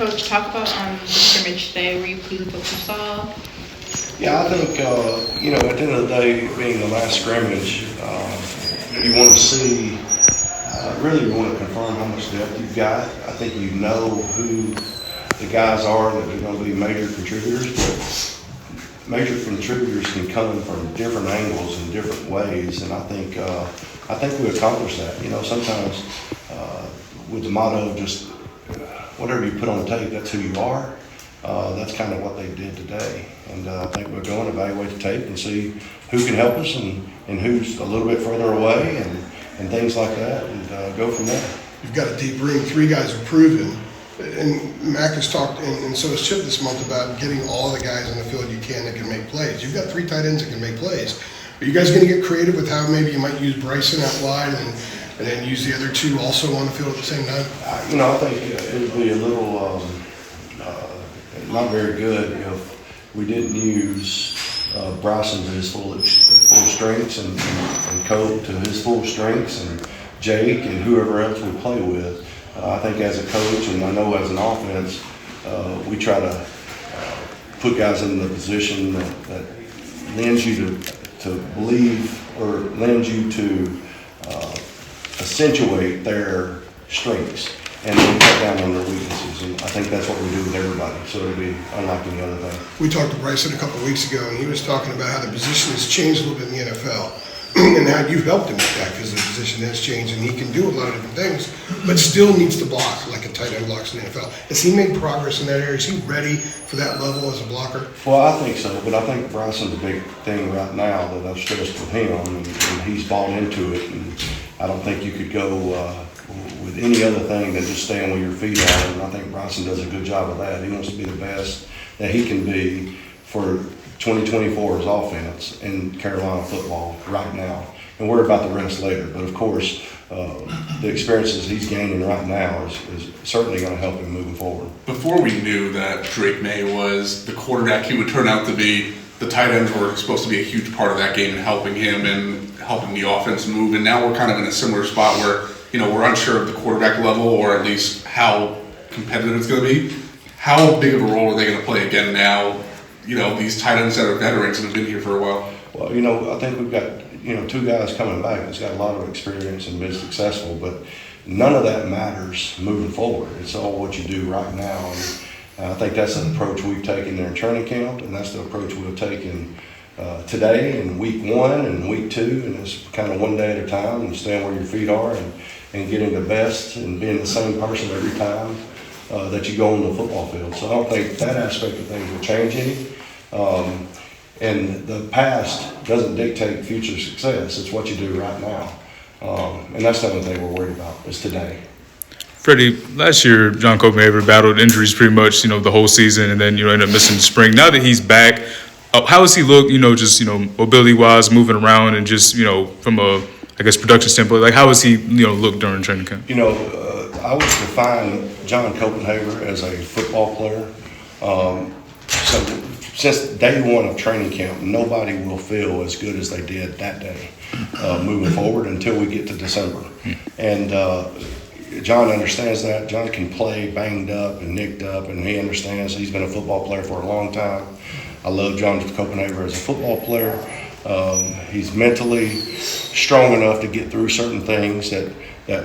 Coach, talk about the scrimmage today. Were you pleased with what you saw? Yeah, I think, at the end of the day, being the last scrimmage, you want to see, really you want to confirm how much depth you've got. I think you know who the guys are that are going to be major contributors, but major contributors can come from different angles and different ways, and I think we accomplished that. Sometimes with the motto of just whatever you put on the tape, that's who you are. That's kind of what they did today. And I think we'll go and evaluate the tape and see who can help us and who's a little bit further away and things like that, and go from there. You've got a deep ring. 3 guys are proven. And Mac has talked, and so has Chip this month, about getting all the guys on the field you can that can make plays. You've got 3 tight ends that can make plays. Are you guys going to get creative with how maybe you might use Bryson out wide and then use the other 2 also on the field at the same time? I think it would be a little not very good if we didn't use Bryson to his full strengths and Cope to his full strengths and Jake and whoever else we play with. I think as a coach, and I know as an offense, we try to put guys in the position that lends you to believe or lends you to accentuate their strengths and then cut down on their weaknesses. And I think that's what we do with everybody. So it'll be unlike any other thing. We talked to Bryson a couple of weeks ago, and he was talking about how the position has changed a little bit in the NFL. And how you've helped him with that, because the position has changed and he can do a lot of different things, but still needs to block like a tight end blocks in the NFL. Has he made progress in that area? Is he ready for that level as a blocker? Well, I think so, but I think Bryson's a big thing right now that I've stressed with him, and he's bought into it. And I don't think you could go with any other thing than just staying where your feet are. And I think Bryson does a good job of that. He wants to be the best that he can be for 2024's offense in Carolina football right now, and worry about the rest later. But of course, the experiences he's gaining right now is certainly going to help him moving forward. Before we knew that Drake May was the quarterback he would turn out to be, the tight ends were supposed to be a huge part of that game and helping him and helping the offense move. And now we're kind of in a similar spot where, we're unsure of the quarterback level, or at least how competitive it's going to be. How big of a role are they going to play again now? These tight ends that are veterans and have been here for a while. Well, I think we've got, 2 guys coming back that's got a lot of experience and been successful, but none of that matters moving forward. It's all what you do right now. And I think that's an approach we've taken there in training camp, and that's the approach we'll take in today and week 1 and week 2, and it's kind of one day at a time, and staying where your feet are and getting the best and being the same person every time that you go on the football field. So I don't think that aspect of things will change any. And the past doesn't dictate future success. It's what you do right now. And that's the only thing we're worried about is today. Freddie, last year, John Copenhaver battled injuries pretty much, the whole season, and then, ended up missing the spring. Now that he's back, how does he look, mobility-wise, moving around, and just, from a, production standpoint? Like, how does he, look during training camp? I would define John Copenhaver as a football player. So since day 1 of training camp, nobody will feel as good as they did that day moving forward until we get to December. And John understands that. John can play banged up and nicked up, and he understands he's been a football player for a long time. I love John Copenhaver as a football player. He's mentally strong enough to get through certain things that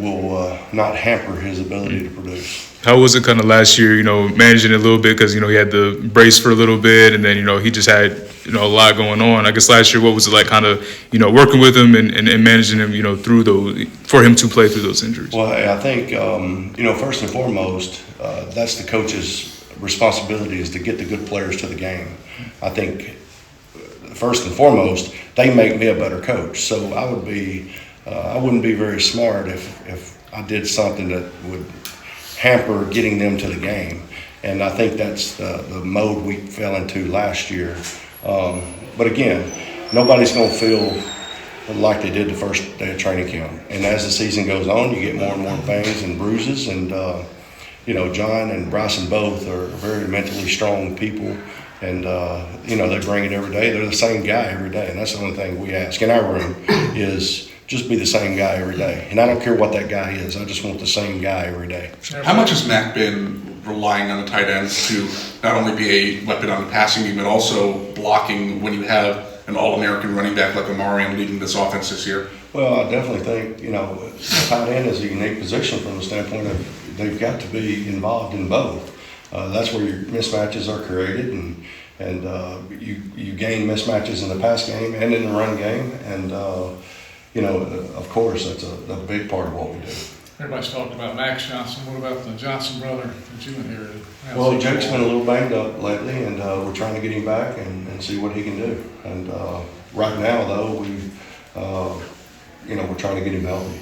will not hamper his ability to produce. How was it kind of last year, managing it a little bit, because, he had the brace for a little bit, and then, he just had, a lot going on. I guess last year, what was it like kind of, working with him and managing him, through those, for him to play through those injuries? Well, I think, first and foremost, that's the coach's responsibility, is to get the good players to the game. I think, first and foremost, they make me a better coach. So I wouldn't be very smart if I did something that would hamper getting them to the game. And I think that's the mode we fell into last year. But again, nobody's going to feel like they did the first day of training camp. And as the season goes on, you get more and more bangs and bruises. And, John and Bryson both are very mentally strong people. And, they bring it every day. They're the same guy every day. And that's the only thing we ask in our room is just be the same guy every day. And I don't care what that guy is. I just want the same guy every day. How much has Mac been relying on the tight ends to not only be a weapon on the passing game, but also blocking when you have an All-American running back like Amarian leading this offense this year? Well, I definitely think, the tight end is a unique position from the standpoint of they've got to be involved in both. That's where your mismatches are created, and you gain mismatches in the pass game and in the run game, and of course that's a big part of what we do. Everybody's talking about Max Johnson. What about the Johnson brother that you inherited? Well, Jake's been a little banged up lately, and we're trying to get him back and see what he can do. And right now, though, we're trying to get him healthy.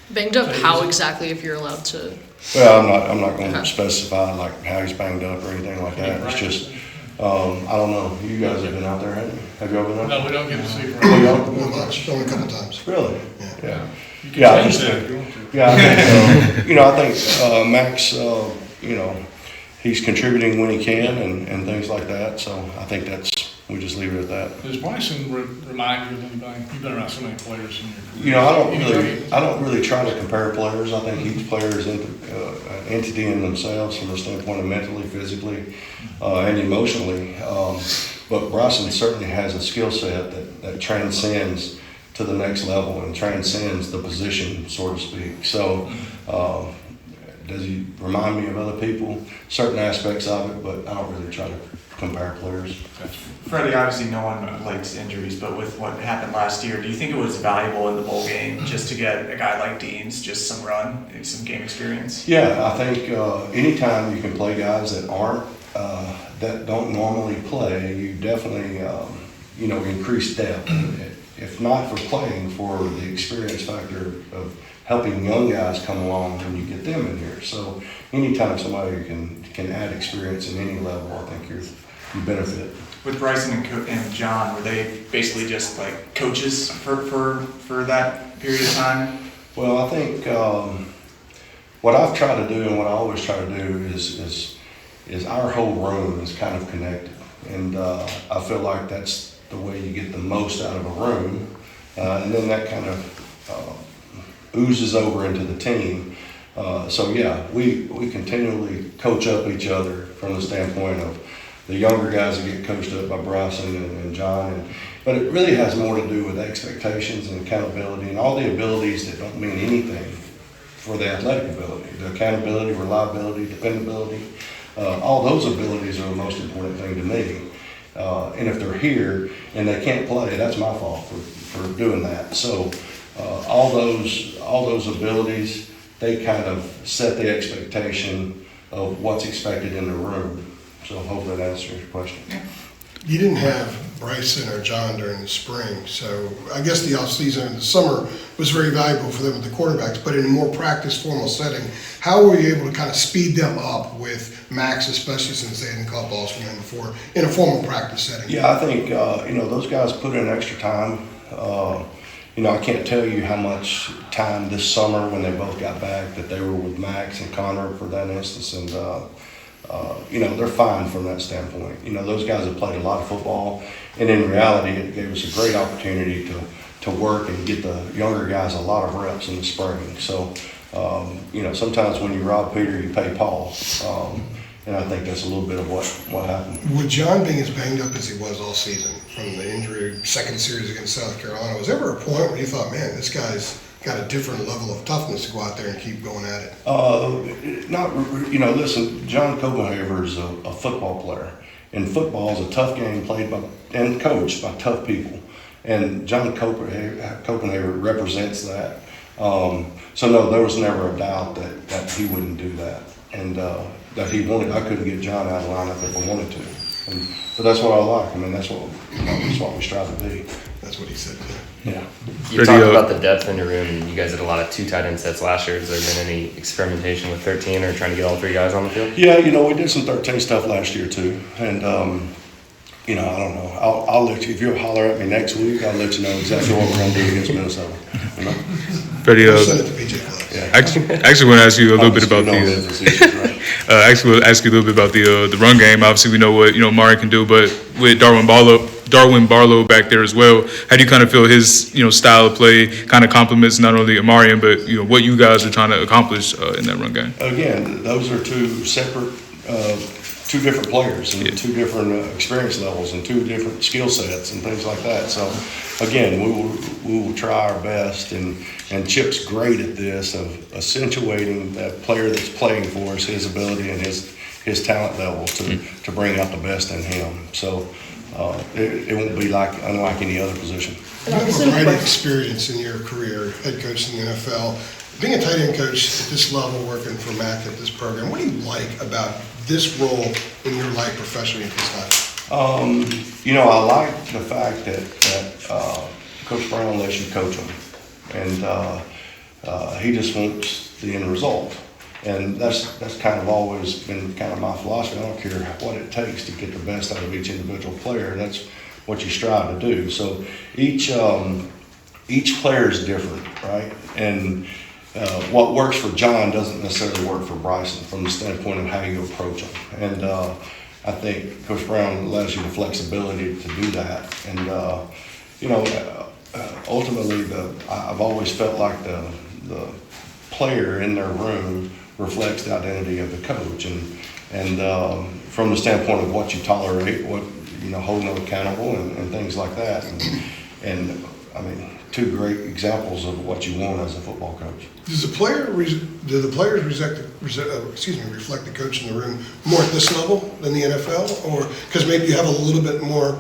Banged up? How exactly, if you're allowed to? Well, I'm not going to specify like how he's banged up or anything like that. It's just I don't know. You guys have been out there, haven't you? Have you ever been out there? No, we don't get to see Oh, from you Not don't? much, only a couple times. Really? Yeah. You can Yeah, I change just that think- if you want to. Yeah, I think Max, he's contributing when he can and things like that. So I think we just leave it at that. Does Bryson remind you of anybody? You've been around so many players in your career. I don't really try to compare players. I think each player is an entity in themselves from the standpoint of mentally, physically, and emotionally. But Bryson certainly has a skill set that transcends to the next level and transcends the position, so to speak. So, does he remind me of other people? Certain aspects of it, but I don't really try to compare players. Freddie, obviously no one likes injuries, but with what happened last year, do you think it was valuable in the bowl game just to get a guy like Deans just some run, maybe some game experience? Yeah, I think anytime you can play guys that aren't, that don't normally play, you definitely, increase depth. If not for playing, for the experience factor of helping young guys come along when you get them in here. So anytime somebody can add experience in any level, I think you benefit. With Bryson and John, were they basically just like coaches for that period of time? Well, I think what I've tried to do and what I always try to do is our whole room is kind of connected, and I feel like that's the way you get the most out of a room, and then that kind of oozes over into the team. So yeah, we continually coach up each other from the standpoint of the younger guys that get coached up by Bryson and John, but it really has more to do with expectations and accountability and all the abilities that don't mean anything for the athletic ability. The accountability, reliability, dependability, all those abilities are the most important thing to me. And if they're here and they can't play, that's my fault for doing that. So all those abilities, they kind of set the expectation of what's expected in the room. So hopefully that answers your question. You didn't have Bryson or John during the spring, so I guess the offseason and the summer was very valuable for them with the quarterbacks, but in a more practice, formal setting, how were you able to kind of speed them up with Max, especially since they hadn't caught balls from him before, in a formal practice setting? Yeah, I think, those guys put in extra time. I can't tell you how much time this summer when they both got back that they were with Max and Connor for that instance, and they're fine from that standpoint. Those guys have played a lot of football, and in reality, it gave us a great opportunity to work and get the younger guys a lot of reps in the spring. So, sometimes when you rob Peter, you pay Paul, and I think that's a little bit of what happened. With John being as banged up as he was all season, from the injury, second series against South Carolina, was there ever a point where you thought, man, this guy's got a different level of toughness to go out there and keep going at it? Listen, John Copenhaver is a football player, and football is a tough game played by and coached by tough people, and John Copenhaver represents that. So no, there was never a doubt that he wouldn't do that, and that he wanted. I couldn't get John out of the lineup if I wanted to, but that's what I like. I mean, that's what we strive to be. That's what he said, too. Yeah. You talked about the depth in your room, and you guys had a lot of 2 tight end sets last year. Has there been any experimentation with 13 or trying to get all 3 guys on the field? Yeah, we did some 13 stuff last year too, and I don't know. I'll let you, if you'll holler at me next week, I'll let you know exactly what we're going to do against Minnesota. Freddie, Send it to PJ Clubs. Yeah. actually want to ask you a little bit about the run game. Obviously, we know what Mari can do, but with Darwin Ball up, Darwin Barlow back there as well. How do you kind of feel his, style of play kind of complements not only Amarian, but, what you guys are trying to accomplish in that run game? Again, those are two separate, two different players and two different experience levels and two different skill sets and things like that. So, again, we will try our best, and Chip's great at this of accentuating that player that's playing for us, his ability and his talent level to bring out the best in him. So it won't be unlike any other position. You have a variety of experience in your career, head coach in the NFL. Being a tight end coach at this level, working for Mac at this program, what do you like about this role in your life professionally at this time? I like the fact that Coach Brown lets you coach him, and he just wants the end result. And that's kind of always been kind of my philosophy. I don't care what it takes to get the best out of each individual player. That's what you strive to do. So each player is different, right? And what works for John doesn't necessarily work for Bryson from the standpoint of how you approach him. And I think Coach Brown allows you the flexibility to do that. And ultimately, I've always felt like the player in their room reflects the identity of the coach, and from the standpoint of what you tolerate, what holding them accountable, and things like that, and I mean, two great examples of what you want as a football coach. Do the players reflect the coach in the room more at this level than the NFL, or because maybe you have a little bit more?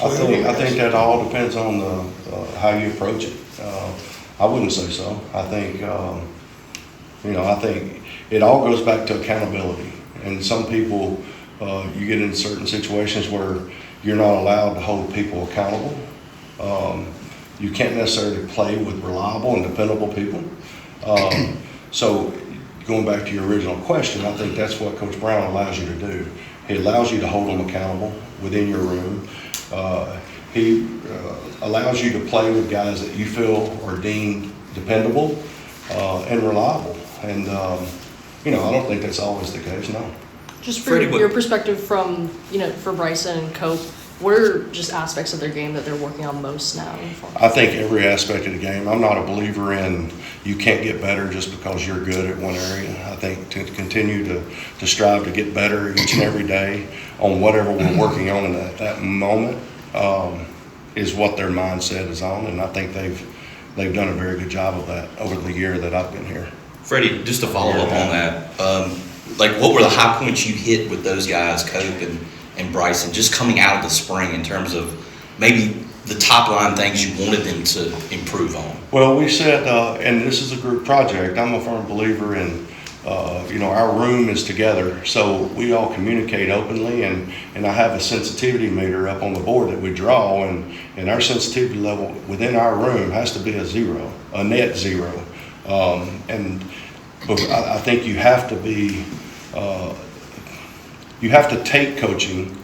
I think that all depends on how you approach it. I wouldn't say so. I think I think it all goes back to accountability. And some people, you get in certain situations where you're not allowed to hold people accountable. You can't necessarily play with reliable and dependable people. So going back to your original question, I think that's what Coach Brown allows you to do. He allows you to hold them accountable within your room. He allows you to play with guys that you feel are deemed dependable and reliable. And, I don't think that's always the case, no. Just for your perspective from, for Bryson and Cope, what are just aspects of their game that they're working on most now? I think every aspect of the game. I'm not a believer in you can't get better just because you're good at one area. I think to continue to strive to get better each and every day on whatever we're working on at that moment is what their mindset is on, and I think they've done a very good job of that over the year that I've been here. Freddie, just to follow up on that, what were the high points you hit with those guys, Cope and Bryson, just coming out of the spring in terms of maybe the top line things you wanted them to improve on? Well, we said, and this is a group project, I'm a firm believer in, our room is together, so we all communicate openly, and I have a sensitivity meter up on the board that we draw, and our sensitivity level within our room has to be a net zero. And I think you have to be, you have to take coaching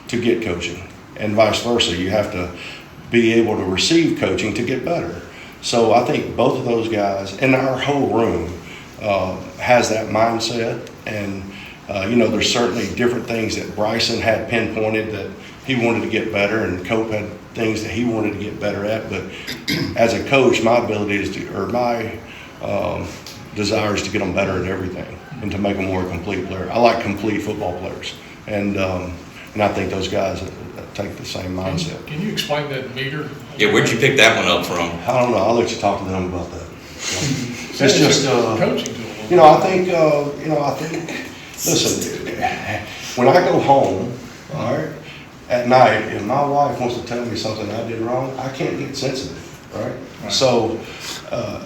to get coaching, and vice versa. You have to be able to receive coaching to get better. So I think both of those guys and our whole room has that mindset. And, there's certainly different things that Bryson had pinpointed that he wanted to get better, and Cope had things that he wanted to get better at. But as a coach, my ability is my desire is to get them better at everything and to make them more complete player. I like complete football players, and I think those guys take the same mindset. Can you explain that meter? Yeah, where'd you pick that one up from? I don't know. I'll let you talk to them about that. It's just coaching tool. I think. Listen, when I go home, all right, at night, if my wife wants to tell me something I did wrong, I can't get sensitive, right? So,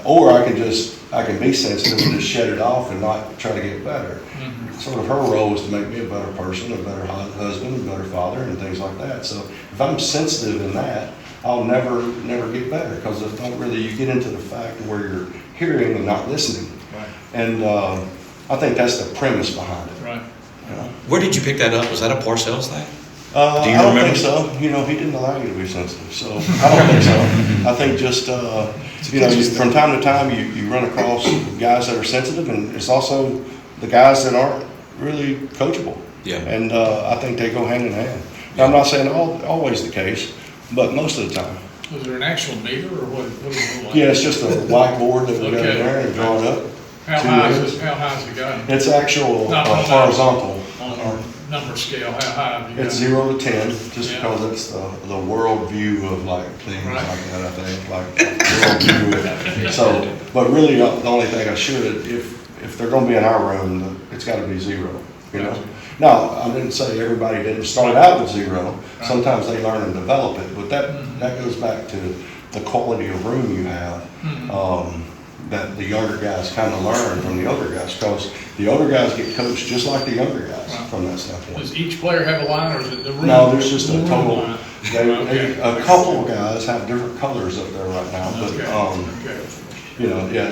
or I can be sensitive and just shut it off and not try to get better. Mm-hmm. Sort of her role is to make me a better person, a better husband, a better father, and things like that. So if I'm sensitive in that, I'll never get better, because you get into the fact where you're hearing and not listening. Right. And I think that's the premise behind it. Right. Where did you pick that up? Was that a Parcells thing? Do you remember? Think so. He didn't allow you to be sensitive, so I don't think so. I think just from time to time you run across guys that are sensitive, and it's also the guys that aren't really coachable. Yeah. And I think they go hand in hand. Now, I'm not saying always the case, but most of the time. Was there an actual meter or what is it like? Yeah, it's just a whiteboard that we got in there and draw it up. How Two high ends. is the guy? It's actual Not on that. horizontal. On our number scale, how high have you got? It's 0 to 10, just Yeah. because it's the world view of like things Right. like that, I think, like world view. So, but really, the only thing I should, if they're gonna be in our room, it's gotta be 0, you know? Gotcha. Now, I didn't say everybody didn't start out with 0. Right. Sometimes they learn and develop it, but that goes back to the quality of room you have. That the younger guys kind of learn from the older guys, because the older guys get coached just like the younger guys Right. from that standpoint. Does each player have a line or is it the room? No, there's just the a room total, line? a couple of guys have different colors up there right now, but, Okay. Okay. you know, yeah,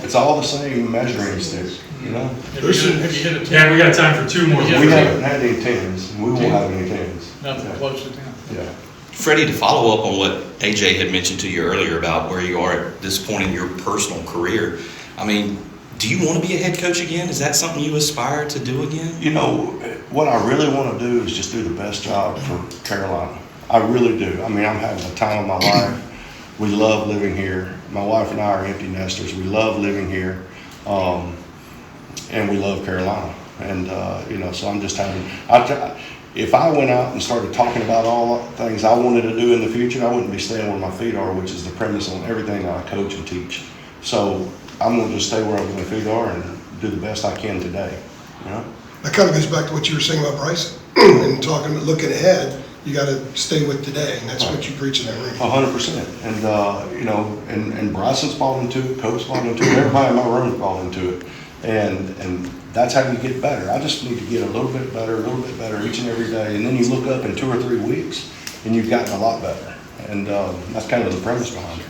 it's all the same measuring stick, you know? Have you hit a 10? Yeah, we got time for 2 more. Yeah. We haven't had any 10s, and we won't have any 10s. Nothing Yeah. close to 10. Yeah. Freddie, to follow up on what AJ had mentioned to you earlier about where you are at this point in your personal career, I mean, do you want to be a head coach again? Is that something you aspire to do again? You know, what I really want to do is just do the best job for Carolina. I really do. I mean, I'm having the time of my life. We love living here. My wife and I are empty nesters. We love living here. And we love Carolina. And, you know, so I'm just having, if I went out and started talking about all the things I wanted to do in the future, I wouldn't be staying where my feet are, which is the premise on everything that I coach and teach. So I'm going to just stay where my feet are and do the best I can today, you know? That kind of goes back to what you were saying about Bryson and talking about looking ahead. You got to stay with today, and that's what you preach in that room. 100%. And, you know, and Bryson's bought into it, Coach's bought into it, everybody in my room's bought into it. And that's how you get better. I just need to get a little bit better each and every day. And then you look up in 2 or 3 weeks and you've gotten a lot better. And that's kind of the premise behind it.